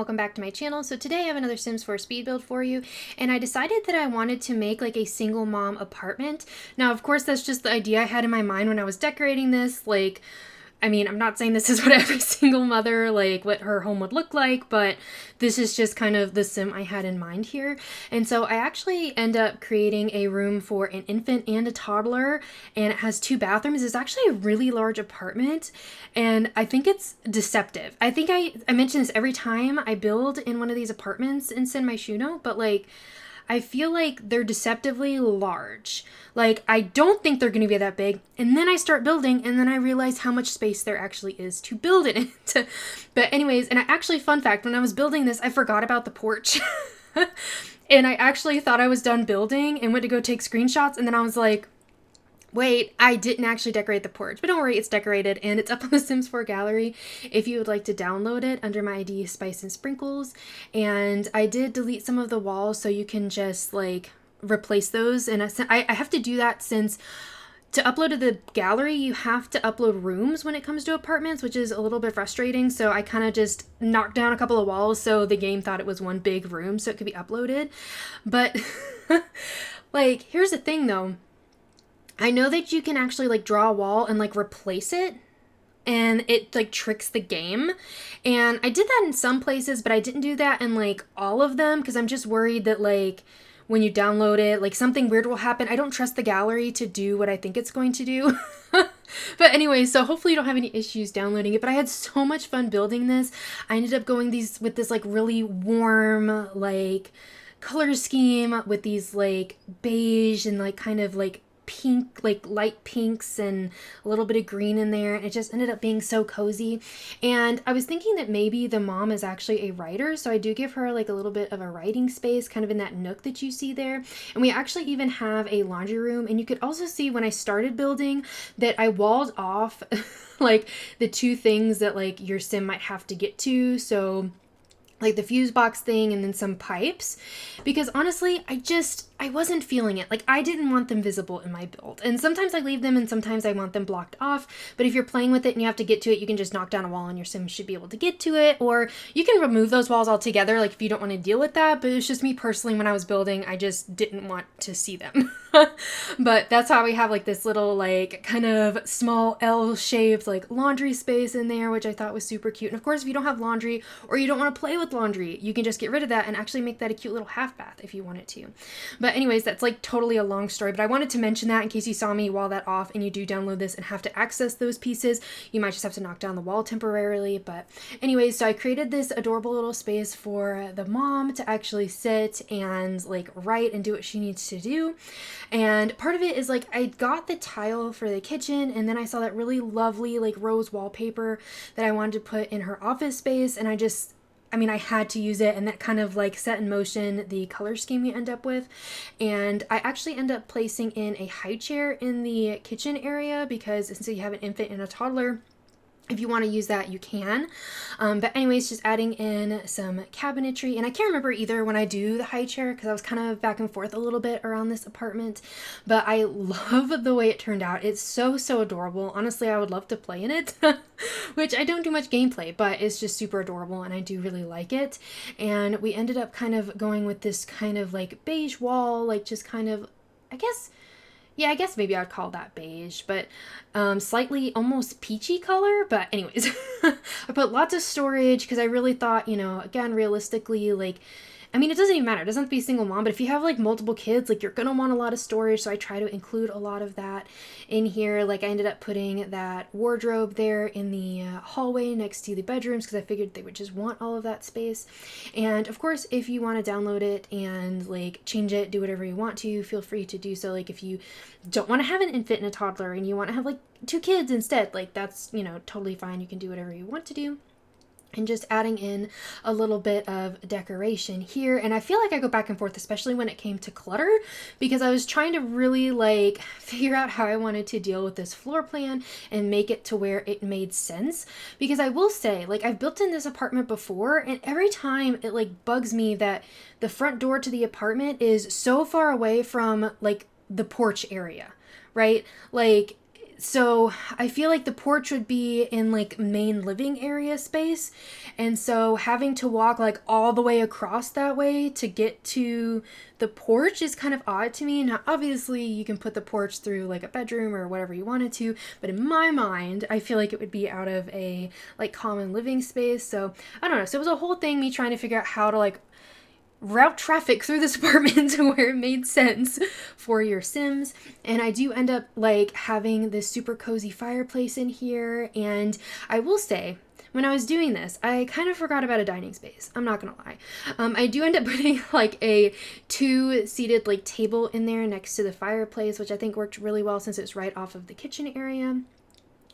welcome back to my channel. So today I have another Sims 4 speed build for you, and I decided that I wanted to make like a single mom apartment. Now, of course, that's just the idea I had in my mind when I was decorating this. I'm not saying this is what every single mother, what her home would look like, but this is just kind of the sim I had in mind here. And so I actually end up creating a room for an infant and a toddler, and it has 2 bathrooms. It's actually a really large apartment, and I think it's deceptive. I think I mention this every time I build in one of these apartments in Myshuno, but I feel like they're deceptively large. I don't think they're going to be that big. And then I start building, and then I realize how much space there actually is to build it into. But anyways, and fun fact, when I was building this, I forgot about the porch. And I actually thought I was done building and went to go take screenshots. And then I was like, wait, I didn't actually decorate the porch, but don't worry, it's decorated and it's up on the Sims 4 gallery if you would like to download it under my ID spicensprinkles. And I did delete some of the walls so you can just replace those. And I have to do that since to upload to the gallery, you have to upload rooms when it comes to apartments, which is a little bit frustrating. So I kind of just knocked down a couple of walls so the game thought it was one big room so it could be uploaded. But here's the thing though. I know that you can actually draw a wall and replace it, and it tricks the game. And I did that in some places, but I didn't do that in all of them because I'm just worried that when you download it, something weird will happen. I don't trust the gallery to do what I think it's going to do. But anyway, so hopefully you don't have any issues downloading it, but I had so much fun building this. I ended up going with this really warm color scheme with these beige and kind of pink, light pinks and a little bit of green in there, and it just ended up being so cozy. And I was thinking that maybe the mom is actually a writer, so I do give her a little bit of a writing space kind of in that nook that you see there. And we actually even have a laundry room, and you could also see when I started building that I walled off the 2 things that your sim might have to get to, so the fuse box thing and then some pipes, because honestly I wasn't feeling it. I didn't want them visible in my build, and sometimes I leave them and sometimes I want them blocked off. But if you're playing with it and you have to get to it, you can just knock down a wall and your sim should be able to get to it, or you can remove those walls altogether if you don't want to deal with that. But it's just me personally, when I was building, I just didn't want to see them. But that's why we have this little kind of small L-shaped laundry space in there, which I thought was super cute. And of course, if you don't have laundry or you don't want to play with laundry, you can just get rid of that and actually make that a cute little half bath if you wanted to. But anyways, that's totally a long story, but I wanted to mention that in case you saw me wall that off and you do download this and have to access those pieces. You might just have to knock down the wall temporarily. But anyways, so I created this adorable little space for the mom to actually sit and write and do what she needs to do. And part of it is I got the tile for the kitchen, and then I saw that really lovely rose wallpaper that I wanted to put in her office space, and I had to use it, and that kind of set in motion the color scheme you end up with. And I actually end up placing in a high chair in the kitchen area because since you have an infant and a toddler, if you want to use that, you can. But anyways, just adding in some cabinetry. And I can't remember either when I do the high chair because I was kind of back and forth a little bit around this apartment. But I love the way it turned out. It's so, so adorable. Honestly, I would love to play in it, which I don't do much gameplay, but it's just super adorable and I do really like it. And we ended up kind of going with this kind of beige wall, just kind of, I guess maybe I'd call that beige, but slightly almost peachy color. But anyways, I put lots of storage because I really thought, again, realistically, it doesn't even matter. It doesn't have to be a single mom, but if you have multiple kids, you're going to want a lot of storage. So I try to include a lot of that in here. I ended up putting that wardrobe there in the hallway next to the bedrooms because I figured they would just want all of that space. And of course, if you want to download it and change it, do whatever you want to, feel free to do so. If you don't want to have an infant and a toddler and you want to have 2 kids instead, that's, totally fine. You can do whatever you want to do. And just adding in a little bit of decoration here. And I feel like I go back and forth, especially when it came to clutter, because I was trying to really figure out how I wanted to deal with this floor plan and make it to where it made sense. Because I will say, I've built in this apartment before, and every time it bugs me that the front door to the apartment is so far away from the porch area, right? So I feel like the porch would be in like main living area space. And so having to walk like all the way across that way to get to the porch is kind of odd to me. Now, obviously you can put the porch through like a bedroom or whatever you wanted to, but in my mind, I feel like it would be out of a like common living space. So I don't know. So it was a whole thing, me trying to figure out how to like route traffic through this apartment to where it made sense for your Sims. And I do end up like having this super cozy fireplace in here. And I will say, when I was doing this, I kind of forgot about a dining space. I'm not gonna lie. I do end up putting like a 2-seated like table in there next to the fireplace, which I think worked really well since it's right off of the kitchen area.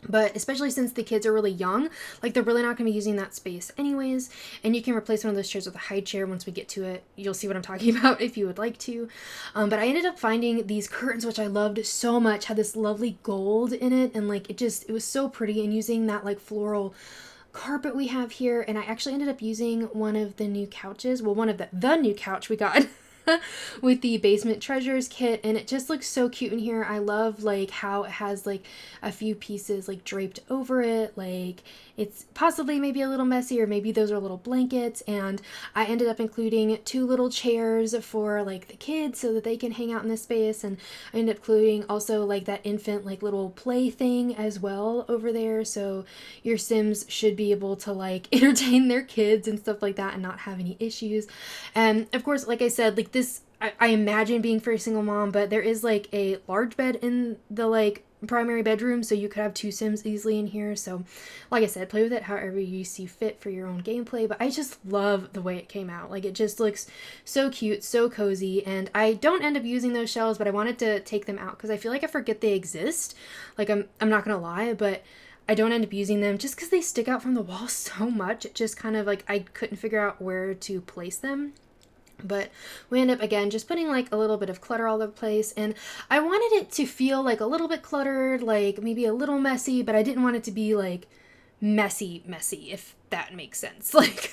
But especially since the kids are really young, like they're really not going to be using that space anyways. And you can replace one of those chairs with a high chair once we get to it. You'll see what I'm talking about if you would like to. But I ended up finding these curtains, which I loved so much, had this lovely gold in it. And like it was so pretty, and using that like floral carpet we have here. And I actually ended up using one of the new couches. Well, one of the new couch we got with the Basement Treasures kit, and it just looks so cute in here. I love like how it has like a few pieces like draped over it, like it's possibly maybe a little messy, or maybe those are little blankets. And I ended up including 2 little chairs for like the kids so that they can hang out in this space, and I ended up including also like that infant like little play thing as well over there, so your Sims should be able to like entertain their kids and stuff like that and not have any issues. And of course, like I said, like this I imagine being for a single mom, but there is like a large bed in the like primary bedroom, so you could have 2 Sims easily in here. So like I said, play with it however you see fit for your own gameplay, but I just love the way it came out. Like it just looks so cute, so cozy. And I don't end up using those shelves, but I wanted to take them out because I feel like I forget they exist. Like I'm not gonna lie, but I don't end up using them just because they stick out from the wall so much. It just kind of like I couldn't figure out where to place them. But we end up, again, just putting like a little bit of clutter all over the place. And I wanted it to feel like a little bit cluttered, like maybe a little messy, but I didn't want it to be like messy, if that makes sense. Like,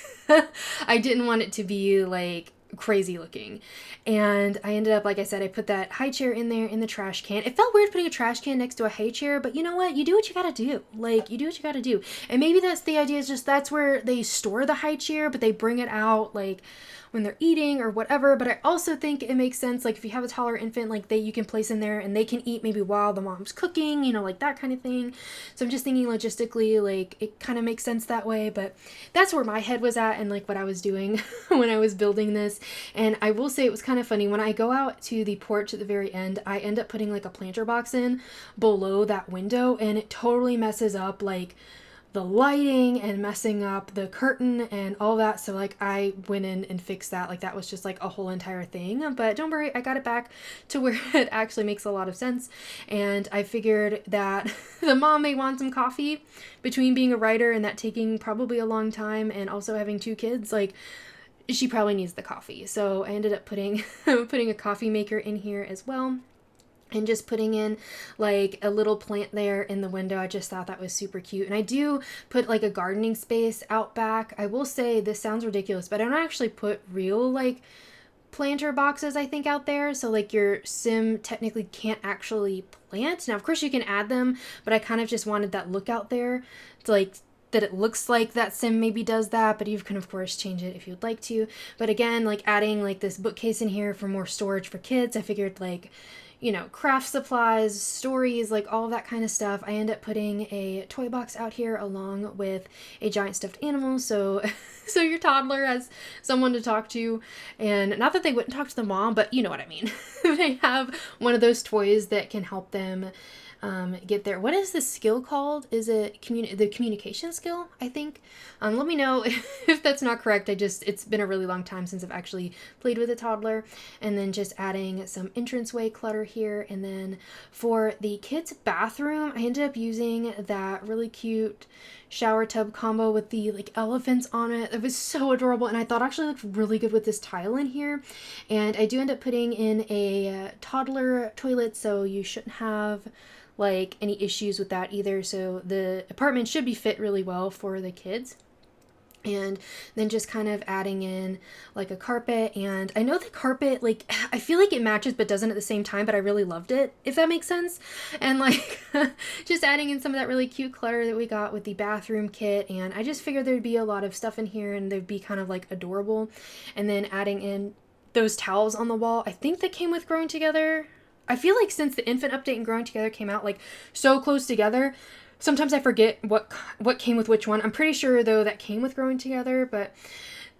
I didn't want it to be like crazy looking. And I ended up, like I said, I put that high chair in there in the trash can. It felt weird putting a trash can next to a high chair, but you know what? You do what you gotta do. Like, you do what you gotta do. And maybe that's the idea, is just that's where they store the high chair, but they bring it out like when they're eating or whatever. But I also think it makes sense, like if you have a taller infant, like you can place in there and they can eat maybe while the mom's cooking, you know, like that kind of thing. So I'm just thinking logistically, like it kind of makes sense that way. But that's where my head was at and like what I was doing when I was building this. And I will say it was kind of funny, when I go out to the porch at the very end, I end up putting like a planter box in below that window, and it totally messes up like the lighting and messing up the curtain and all that. So like I went in and fixed that. Like that was just like a whole entire thing, but don't worry, I got it back to where it actually makes a lot of sense. And I figured that the mom may want some coffee between being a writer and that taking probably a long time, and also having 2 kids, like she probably needs the coffee. So I ended up putting a coffee maker in here as well. And just putting in like a little plant there in the window. I just thought that was super cute. And I do put like a gardening space out back. I will say this sounds ridiculous, but I don't actually put real like planter boxes, I think, out there. So like your Sim technically can't actually plant. Now, of course you can add them, but I kind of just wanted that look out there to like that it looks like that Sim maybe does that, but you can of course change it if you'd like to. But again, like adding like this bookcase in here for more storage for kids, I figured like, you know, craft supplies, stories, like all of that kind of stuff. I end up putting a toy box out here along with a giant stuffed animal, so your toddler has someone to talk to. And not that they wouldn't talk to the mom, but you know what I mean. They have one of those toys that can help them get there. What is this skill called? Is it the communication skill, I think? Let me know if that's not correct. It's been a really long time since I've actually played with a toddler. And then just adding some entranceway clutter here. And then for the kids' bathroom, I ended up using that really cute shower tub combo with the like elephants on it. It was so adorable, and I thought actually looked really good with this tile in here. And I do end up putting in a toddler toilet, so you shouldn't have like any issues with that either. So the apartment should be fit really well for the kids. And then just kind of adding in like a carpet. And I know the carpet, like, I feel like it matches but doesn't at the same time, but I really loved it, if that makes sense. And like just adding in some of that really cute clutter that we got with the bathroom kit. And I just figured there'd be a lot of stuff in here and they'd be kind of like adorable. And then adding in those towels on the wall, I think that came with Growing Together. I feel like since the infant update and Growing Together came out like so close together, sometimes I forget what came with which one. I'm pretty sure, though, that came with Growing Together, but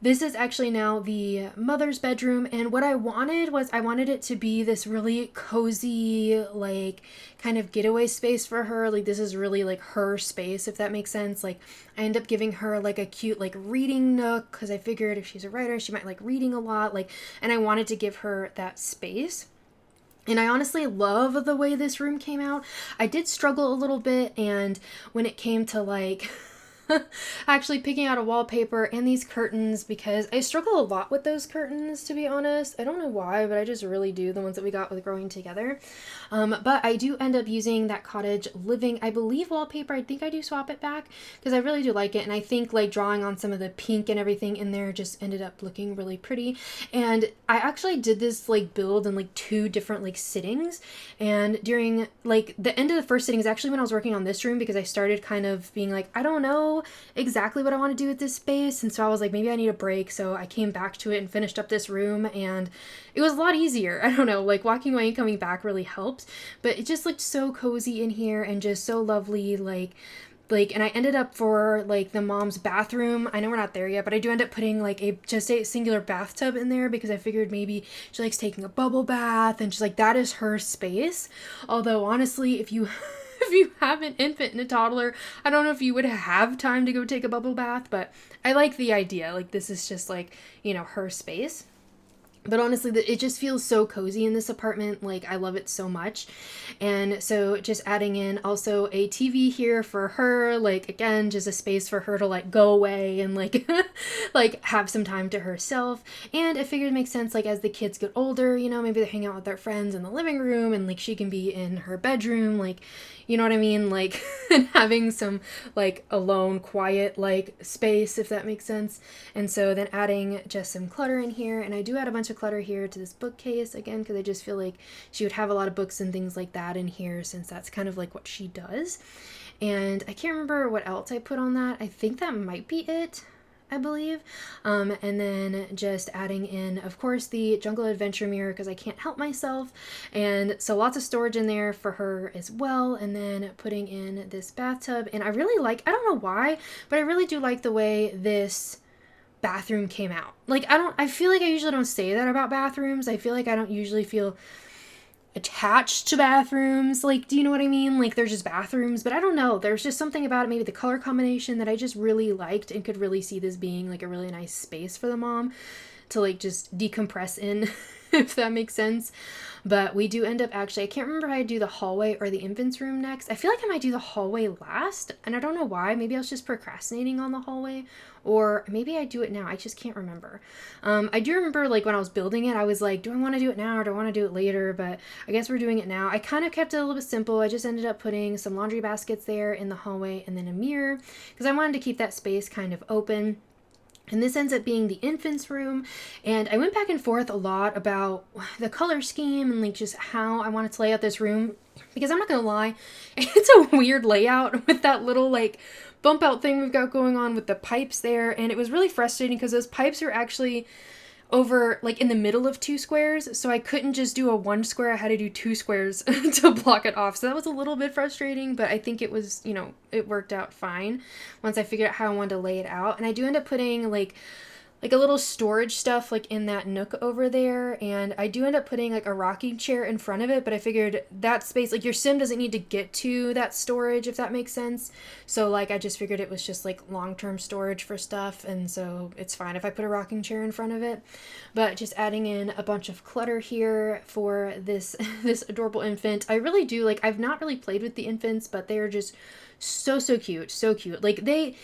this is actually now the mother's bedroom, and what I wanted was I wanted it to be this really cozy, like, kind of getaway space for her. Like, this is really, like, her space, if that makes sense. Like, I end up giving her, like, a cute, like, reading nook, because I figured if she's a writer, she might like reading a lot, like, and I wanted to give her that space. And I honestly love the way this room came out. I did struggle a little bit, and when it came to like actually picking out a wallpaper and these curtains, because I struggle a lot with those curtains, to be honest. I don't know why, but I just really do, the ones that we got with Growing Together. But I do end up using that cottage living, I believe, wallpaper. I think I do swap it back because I really do like it. And I think like drawing on some of the pink and everything in there just ended up looking really pretty. And I actually did this like build in like 2 different like sittings. And during like the end of the first sitting is actually when I was working on this room, because I started kind of being like, I don't know exactly what I want to do with this space. And so I was like, maybe I need a break. So I came back to it and finished up this room, and it was a lot easier. I don't know, like walking away and coming back really helped, but it just looked so cozy in here and just so lovely. And I ended up for like the mom's bathroom, I know we're not there yet, but I do end up putting like just a singular bathtub in there because I figured maybe she likes taking a bubble bath, and just like that is her space. Although honestly, if you if you have an infant and a toddler, I don't know if you would have time to go take a bubble bath, but I like the idea. Like, this is just like, her space. But honestly, it just feels so cozy in this apartment. Like, I love it so much. And so just adding in also a TV here for her, like, again, just a space for her to like go away and like like have some time to herself. And I figured it makes sense, like, as the kids get older, maybe they hang out with their friends in the living room, and like she can be in her bedroom, like, you know what I mean? Like, and having some like alone, quiet, like space, if that makes sense. And so then adding just some clutter in here, and I do add a bunch of clutter here to this bookcase again, because I just feel like she would have a lot of books and things like that in here, since that's kind of like what she does. And I can't remember what else I put on that. I think that might be it, I believe. And then just adding in, of course, the Jungle Adventure mirror, because I can't help myself. And so lots of storage in there for her as well. And then putting in this bathtub. And I really like, I don't know why, but I really do like the way this bathroom came out. Like, I feel like I usually don't say that about bathrooms. I feel like I don't usually feel attached to bathrooms. Like, do you know what I mean? Like, they're just bathrooms, but I don't know. There's just something about it, maybe the color combination, that I just really liked and could really see this being like a really nice space for the mom to like just decompress in, if that makes sense. But we do end up actually, I can't remember if I do the hallway or the infant's room next. I feel like I might do the hallway last, and I don't know why. Maybe I was just procrastinating on the hallway, or maybe I do it now. I just can't remember. I do remember like when I was building it, I was like, do I want to do it now or do I want to do it later? But I guess we're doing it now. I kind of kept it a little bit simple. I just ended up putting some laundry baskets there in the hallway, and then a mirror, because I wanted to keep that space kind of open. And this ends up being the infant's room. And I went back and forth a lot about the color scheme and like just how I wanted to lay out this room, because I'm not gonna lie, it's a weird layout with that little like bump out thing we've got going on with the pipes there. And it was really frustrating because those pipes are actually over like in the middle of 2 squares, so I couldn't just do a 1 square. I had to do 2 squares to block it off, so that was a little bit frustrating, but I think it was, it worked out fine once I figured out how I wanted to lay it out. And I do end up putting like a little storage stuff like in that nook over there, and I do end up putting like a rocking chair in front of it, but I figured that space, like your sim doesn't need to get to that storage, if that makes sense. So like I just figured it was just like long-term storage for stuff, and so it's fine if I put a rocking chair in front of it. But just adding in a bunch of clutter here for this this adorable infant. I really do like, I've not really played with the infants, but they are just so cute, so cute. Like they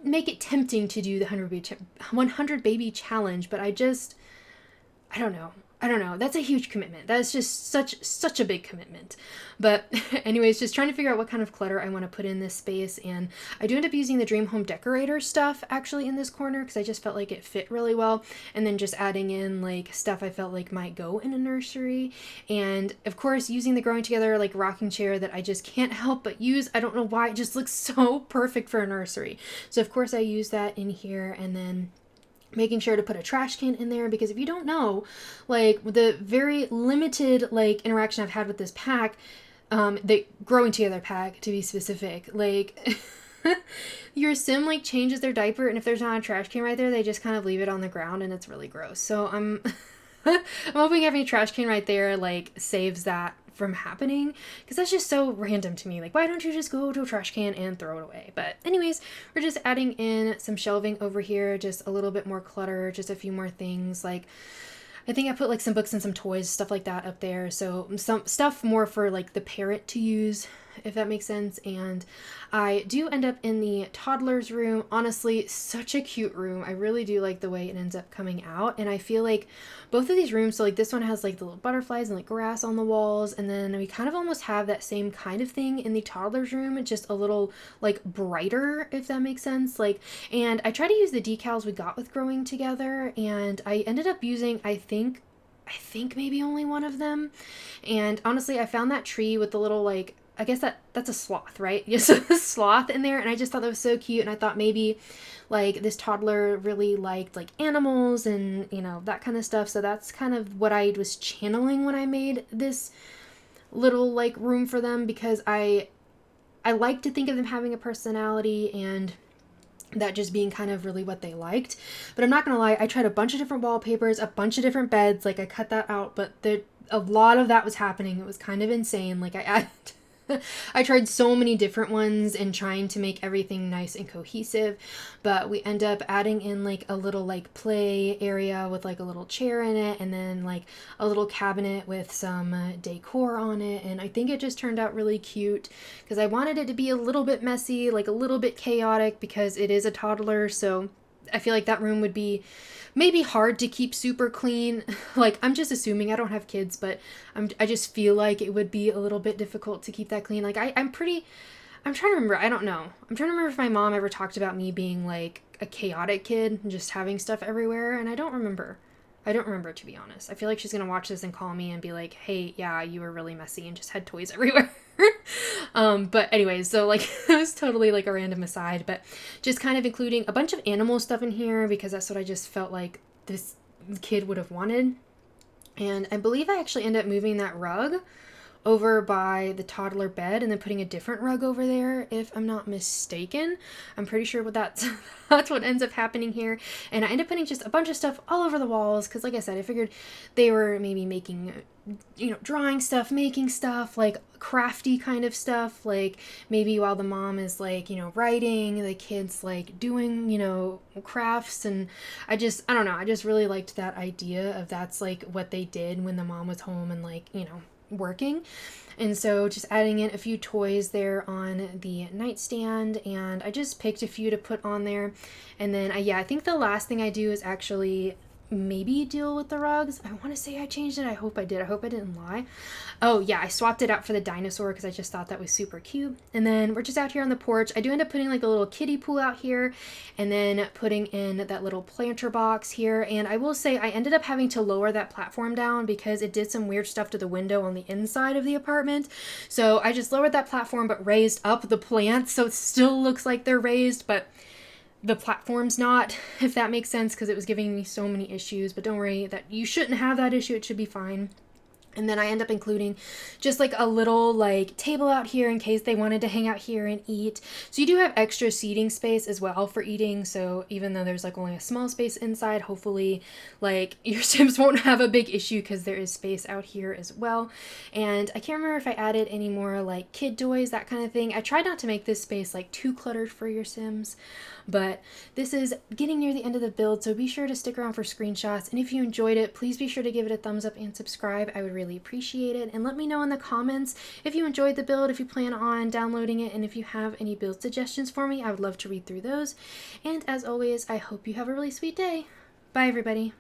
make it tempting to do the 100 baby challenge, but I don't know. I don't know. That's a huge commitment. That's just such a big commitment. But anyways, just trying to figure out what kind of clutter I want to put in this space. And I do end up using the Dream Home Decorator stuff actually in this corner because I just felt like it fit really well. And then just adding in like stuff I felt like might go in a nursery. And of course, using the Growing Together like rocking chair that I just can't help but use. I don't know why. It just looks so perfect for a nursery. So of course I use that in here, and then making sure to put a trash can in there, because if you don't know, like the very limited like interaction I've had with this pack, the Growing Together pack to be specific, like your sim like changes their diaper, and if there's not a trash can right there, they just kind of leave it on the ground, and it's really gross. So I'm I'm hoping having a trash can right there like saves that from happening, because that's just so random to me. Like, why don't you just go to a trash can and throw it away? But anyways, we're just adding in some shelving over here, just a little bit more clutter, just a few more things. Like, I think I put like some books and some toys, stuff like that up there. So some stuff more for like the parent to use, if that makes sense. And I do end up in the toddler's room. Honestly, such a cute room. I really do like the way it ends up coming out. And I feel like both of these rooms, so like this one has like the little butterflies and like grass on the walls. And then we kind of almost have that same kind of thing in the toddler's room, just a little like brighter, if that makes sense. Like, and I try to use the decals we got with Growing Together, and I ended up using, I think maybe only one of them. And honestly, I found that tree with the little like, I guess that's a sloth, right? Yes, a sloth in there. And I just thought that was so cute. And I thought maybe like this toddler really liked like animals and, you know, that kind of stuff. So that's kind of what I was channeling when I made this little like room for them, because I like to think of them having a personality and that just being kind of really what they liked. But I'm not gonna lie, I tried a bunch of different wallpapers, a bunch of different beds. Like I cut that out, but a lot of that was happening. It was kind of insane. Like I tried so many different ones and trying to make everything nice and cohesive, but we end up adding in like a little like play area with like a little chair in it, and then like a little cabinet with some decor on it. And I think it just turned out really cute because I wanted it to be a little bit messy, like a little bit chaotic, because it is a toddler. So I feel like that room would be maybe hard to keep super clean. Like, I'm just assuming, I don't have kids, but I just feel like it would be a little bit difficult to keep that clean. Like, I'm trying to remember, I don't know. I'm trying to remember if my mom ever talked about me being like a chaotic kid and just having stuff everywhere, and I don't remember. To be honest. I feel like she's gonna watch this and call me and be like, hey, yeah, you were really messy and just had toys everywhere. But anyways, so like it was totally like a random aside, but just kind of including a bunch of animal stuff in here because that's what I just felt like this kid would have wanted. And I believe I actually ended up moving that rug over by the toddler bed and then putting a different rug over there, if I'm not mistaken. I'm pretty sure that's what ends up happening here. And I end up putting just a bunch of stuff all over the walls because, like I said, I figured they were maybe making, you know, drawing stuff, making stuff, like crafty kind of stuff. Like maybe while the mom is like, you know, writing, the kid's like doing, you know, crafts. And I don't know, I just really liked that idea of that's like what they did when the mom was home and like, you know, working. And so just adding in a few toys there on the nightstand, and I just picked a few to put on there. And then I think the last thing I do is actually maybe deal with the rugs. I want to say I changed it. I hope I did. I hope I didn't lie. Oh yeah, I swapped it out for the dinosaur because I just thought that was super cute. And then we're just out here on the porch. I do end up putting like a little kiddie pool out here, and then putting in that little planter box here. And I will say I ended up having to lower that platform down because it did some weird stuff to the window on the inside of the apartment. So I just lowered that platform but raised up the plants so it still looks like they're raised, but the platform's not, if that makes sense, because it was giving me so many issues. But don't worry, that you shouldn't have that issue. It should be fine. And then I end up including just like a little like table out here in case they wanted to hang out here and eat. So you do have extra seating space as well for eating. So even though there's like only a small space inside, hopefully like your Sims won't have a big issue because there is space out here as well. And I can't remember if I added any more like kid toys, that kind of thing. I tried not to make this space like too cluttered for your Sims, but this is getting near the end of the build. So be sure to stick around for screenshots. And if you enjoyed it, please be sure to give it a thumbs up and subscribe. I would really appreciate it. And let me know in the comments if you enjoyed the build, if you plan on downloading it, and if you have any build suggestions for me. I would love to read through those. And as always, I hope you have a really sweet day. Bye everybody.